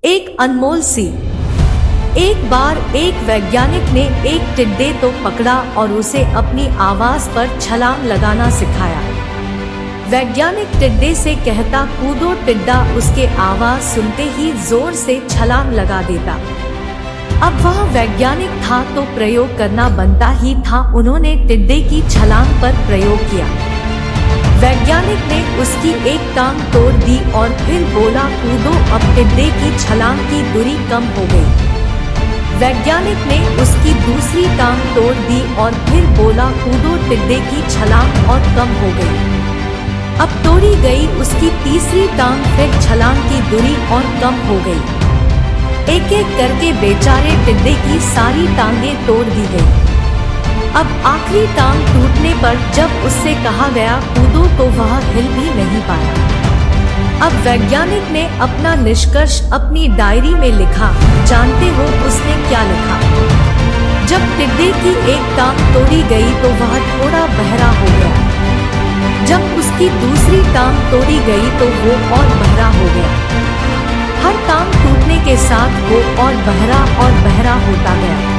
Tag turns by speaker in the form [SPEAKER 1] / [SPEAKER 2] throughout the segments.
[SPEAKER 1] एक अनमोल सी। एक बार एक वैज्ञानिक ने एक टिड्डे तो पकड़ा और उसे अपनी आवाज पर छलांग लगाना सिखाया। वैज्ञानिक टिड्डे से कहता, कूदो। टिड्डा उसके आवाज सुनते ही जोर से छलांग लगा देता। अब वह वैज्ञानिक था तो प्रयोग करना बनता ही था। उन्होंने टिड्डे की छलांग पर प्रयोग किया। वैज्ञानिक ने उसकी एक टांग तोड़ दी और फिर बोला, कूदो। अब टिड्डे की छलांग की दूरी कम हो गई। वैज्ञानिक ने उसकी दूसरी टांग तोड़ दी और फिर बोला, कूदो। टिड्डे की छलांग और कम हो गई। अब तोड़ी गई उसकी तीसरी टांग, फिर छलांग की दूरी और कम हो गई। एक एक करके बेचारे टिड्डे की सारी टांगें तोड़ दी गई। अब आखिरी टांग टूटने पर जब उससे कहा गया, कूदो, तो वह हिल भी नहीं पाया। अब वैज्ञानिक ने अपना निष्कर्ष अपनी डायरी में लिखा। जानते हो उसने क्या लिखा? जब टिड्डे की एक टांग तोड़ी गई तो वह थोड़ा बहरा हो गया। जब उसकी दूसरी टांग तोड़ी गई तो वो और बहरा हो गया। हर टांग टूटने के साथ वो और बहरा होता गया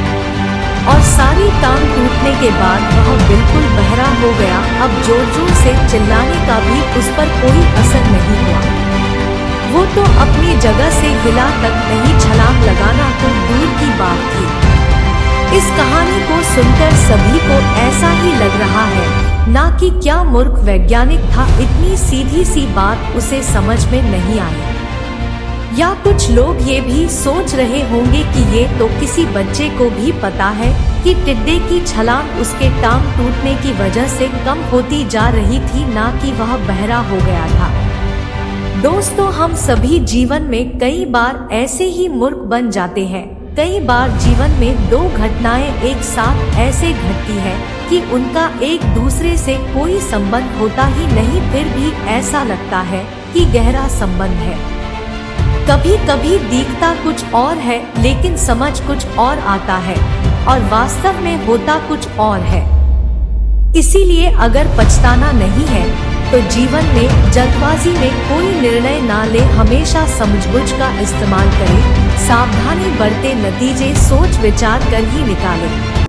[SPEAKER 1] और सारी टांग टूटने के बाद वह बिल्कुल बहरा हो गया। अब जोर जोर से चिल्लाने का भी उस पर कोई असर नहीं हुआ। वो तो अपनी जगह से हिला तक नहीं, छलांग लगाना तो दूर की बात थी। इस कहानी को सुनकर सभी को ऐसा ही लग रहा है ना कि क्या मूर्ख वैज्ञानिक था, इतनी सीधी सी बात उसे समझ में नहीं आई। या कुछ लोग ये भी सोच रहे होंगे कि ये तो किसी बच्चे को भी पता है कि टिड्डे की छलांग उसके टांग टूटने की वजह से कम होती जा रही थी, ना कि वह बहरा हो गया था। दोस्तों, हम सभी जीवन में कई बार ऐसे ही मूर्ख बन जाते हैं। कई बार जीवन में दो घटनाएं एक साथ ऐसे घटती है कि उनका एक दूसरे से कोई संबंध होता ही नहीं, फिर भी ऐसा लगता है कि गहरा संबंध है। कभी कभी दिखता कुछ और है लेकिन समझ कुछ और आता है और वास्तव में होता कुछ और है। इसीलिए अगर पछताना नहीं है तो जीवन में जल्दबाजी में कोई निर्णय ना ले, हमेशा समझबूझ का इस्तेमाल करें, सावधानी बरते, नतीजे सोच विचार कर ही निकालें।